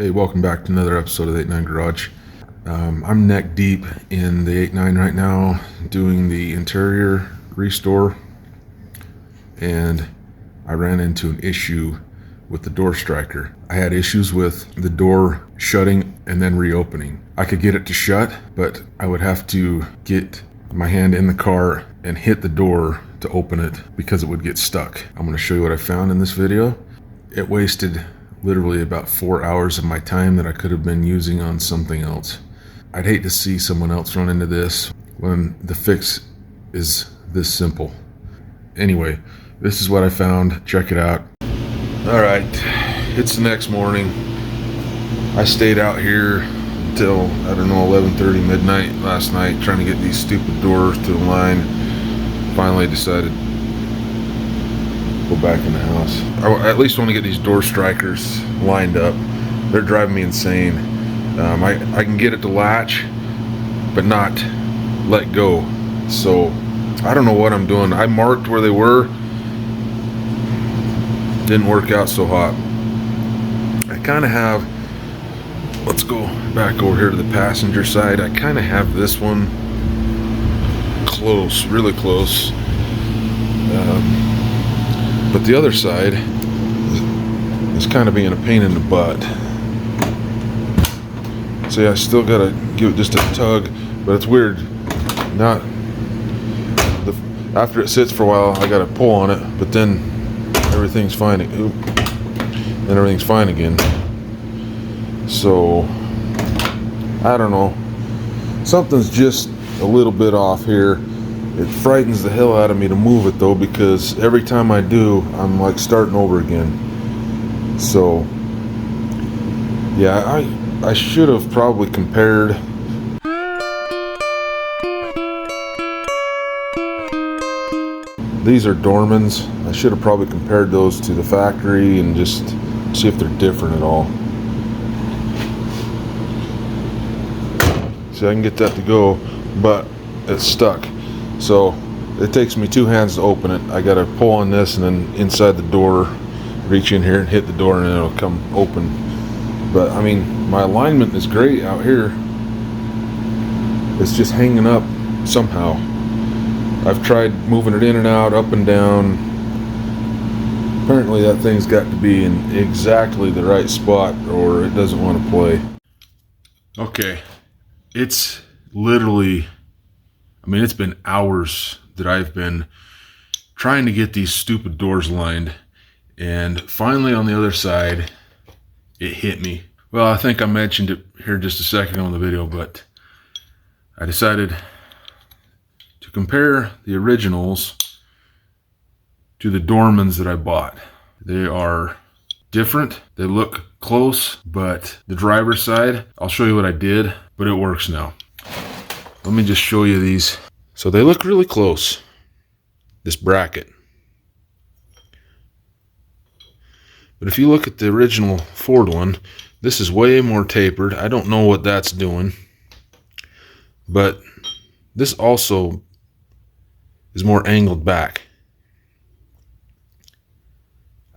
Hey, welcome back to another episode of the 89 Garage. I'm neck deep in the 89 right now, doing the interior restore, and I ran into an issue with the door striker. I had issues with the door shutting and then reopening. I could get it to shut, but I would have to get my hand in the car and hit the door to open it because it would get stuck. I'm going to show you what I found in this video. It wasted literally about 4 hours of my time that I could have been using on something else. I'd hate to see someone else run into this when the fix is this simple. Anyway, this is what I found. Check it out. Alright, it's the next morning. I stayed out here until, I don't know, 11:30 midnight last night trying to get these stupid doors to align. Finally decided to go back in the house. I at least want to get these door strikers lined up. They're driving me insane. I can get it to latch, but not let go. So I don't know what I'm doing. I marked where they were. Didn't work out so hot. I kind of have, let's go back over here to the passenger side. I kind of have this one close, really close. But the other side is kind of being a pain in the butt. See, I still gotta give it just a tug, but it's weird. After it sits for a while, I gotta pull on it, but then everything's fine. Then everything's fine again. So I don't know. Something's just a little bit off here. It frightens the hell out of me to move it though, because every time I do, I'm like starting over again. So yeah, I should have probably compared. These are Dormans. I should have probably compared those to the factory and just see if they're different at all. See, I can get that to go, but it's stuck. So it takes me 2 hands to open it. I gotta pull on this and then inside the door, reach in here and hit the door and then it'll come open. But I mean, my alignment is great out here. It's just hanging up somehow. I've tried moving it in and out, up and down. Apparently that thing's got to be in exactly the right spot or it doesn't want to play. Okay, it's literally, I mean, it's been hours that I've been trying to get these stupid doors lined, and finally on the other side, it hit me. Well, I think I mentioned it here just a second ago in the video, but I decided to compare the originals to the Dormans that I bought. They are different. They look close, but the driver's side, I'll show you what I did, but it works now. Let me just show you these. So they look really close, this bracket. But if you look at the original Ford one, this is way more tapered. I don't know what that's doing. But this also is more angled back.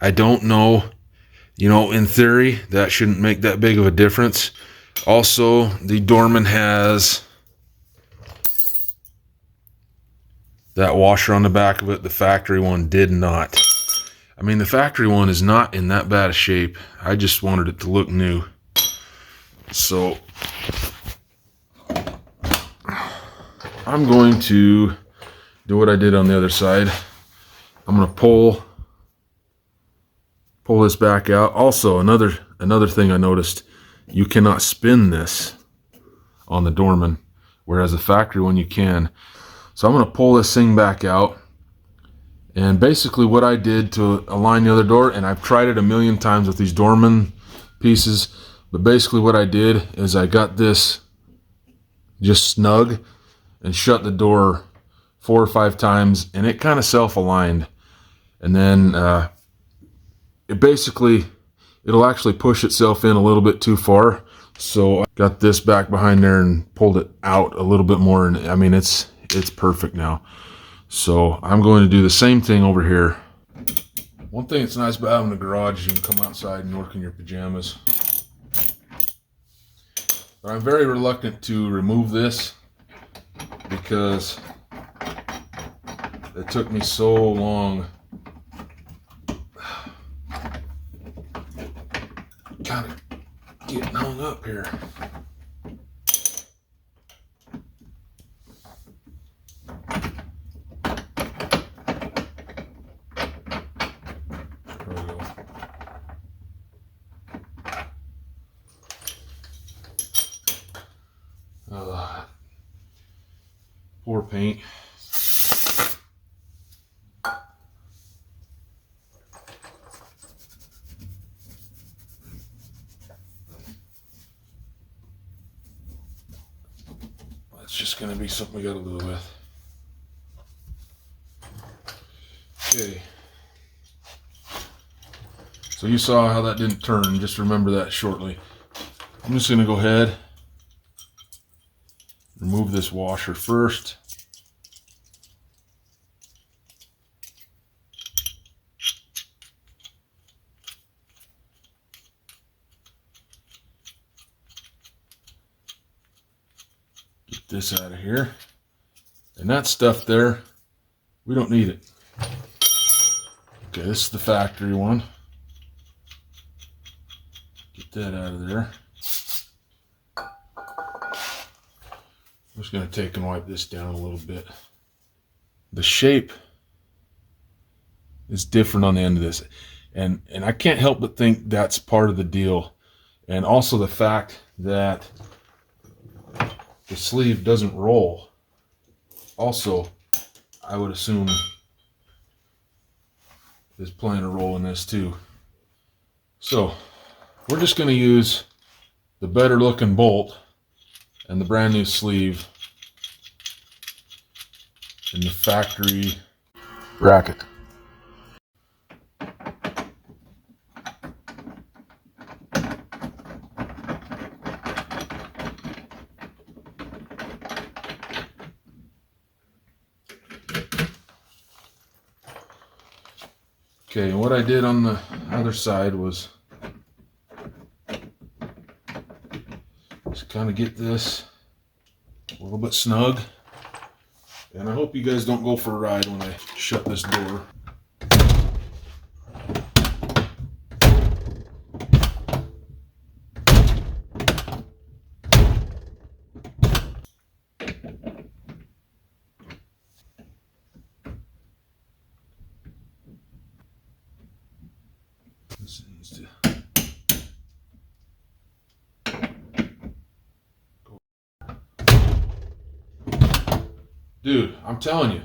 I don't know. You know, in theory, that shouldn't make that big of a difference. Also, the Dorman has that washer on the back of it. The factory one did not. I mean, the factory one is not in that bad a shape. I just wanted it to look new. So I'm going to do what I did on the other side. I'm going to pull this back out. Also, another thing I noticed, you cannot spin this on the Dorman, whereas the factory one you can. So I'm going to pull this thing back out. And basically what I did to align the other door, and I've tried it a million times with these Dorman pieces, but basically what I did is I got this just snug and shut the door 4 or 5 times, and it kind of self-aligned. And then it'll actually push itself in a little bit too far. So I got this back behind there and pulled it out a little bit more, and I mean it's perfect now. So I'm going to do the same thing over here. One thing that's nice about having a garage, you can come outside and work in your pajamas. But I'm very reluctant to remove this because it took me so long. Kind of getting hung up here. There we go. Poor paint. That's just going to be something we got to live with. Okay. So you saw how that didn't turn. Just remember that shortly. I'm just going to go ahead, remove this washer first. Get this out of here. And that stuff there, we don't need it. Okay, this is the factory one. Get that out of there. I'm just going to take and wipe this down a little bit. The shape is different on the end of this. And I can't help but think that's part of the deal. And also the fact that the sleeve doesn't roll. Also, I would assume is playing a role in this too. So we're just going to use the better looking bolt and the brand new sleeve in the factory bracket. Okay, and what I did on the other side was just kind of get this a little bit snug. And I hope you guys don't go for a ride when I shut this door. This needs to go. Dude, I'm telling you,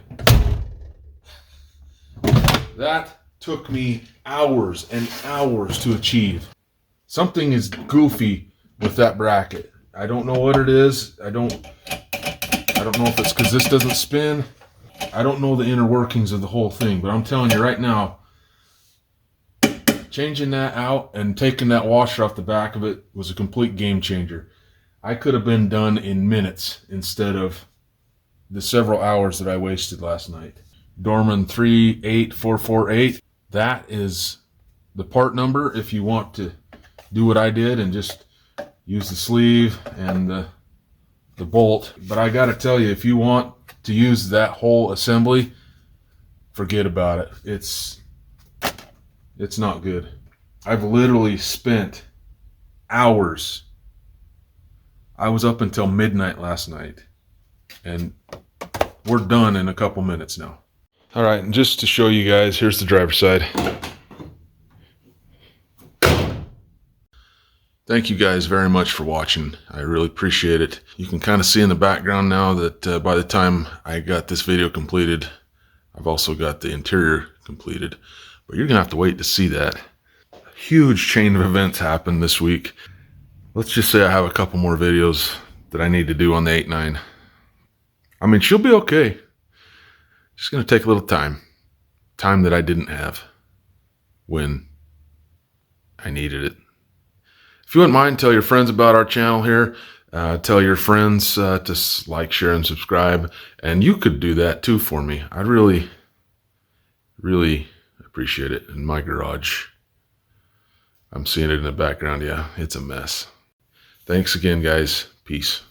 that took me hours and hours to achieve. Something is goofy with that bracket. I don't know what it is. I don't know if it's because this doesn't spin. I don't know the inner workings of the whole thing, but I'm telling you right now, changing that out and taking that washer off the back of it was a complete game changer. I could have been done in minutes instead of the several hours that I wasted last night. Dorman 38448. That is the part number if you want to do what I did and just use the sleeve and the bolt. But I got to tell you, if you want to use that whole assembly, forget about it. It's not good. I've literally spent hours. I was up until midnight last night, and we're done in a couple minutes now. All right, and just to show you guys, here's the driver's side. Thank you guys very much for watching. I really appreciate it. You can kind of see in the background now that by the time I got this video completed, I've also got the interior completed. But you're going to have to wait to see that. A huge chain of events happened this week. Let's just say I have a couple more videos that I need to do on the 8.9. I mean, she'll be okay. Just going to take a little time. Time that I didn't have when I needed it. If you wouldn't mind, tell your friends about our channel here. Tell your friends to like, share, and subscribe. And you could do that too for me. I'd really, really appreciate it. In my garage, I'm seeing it in the background. Yeah, it's a mess. Thanks again, guys. Peace.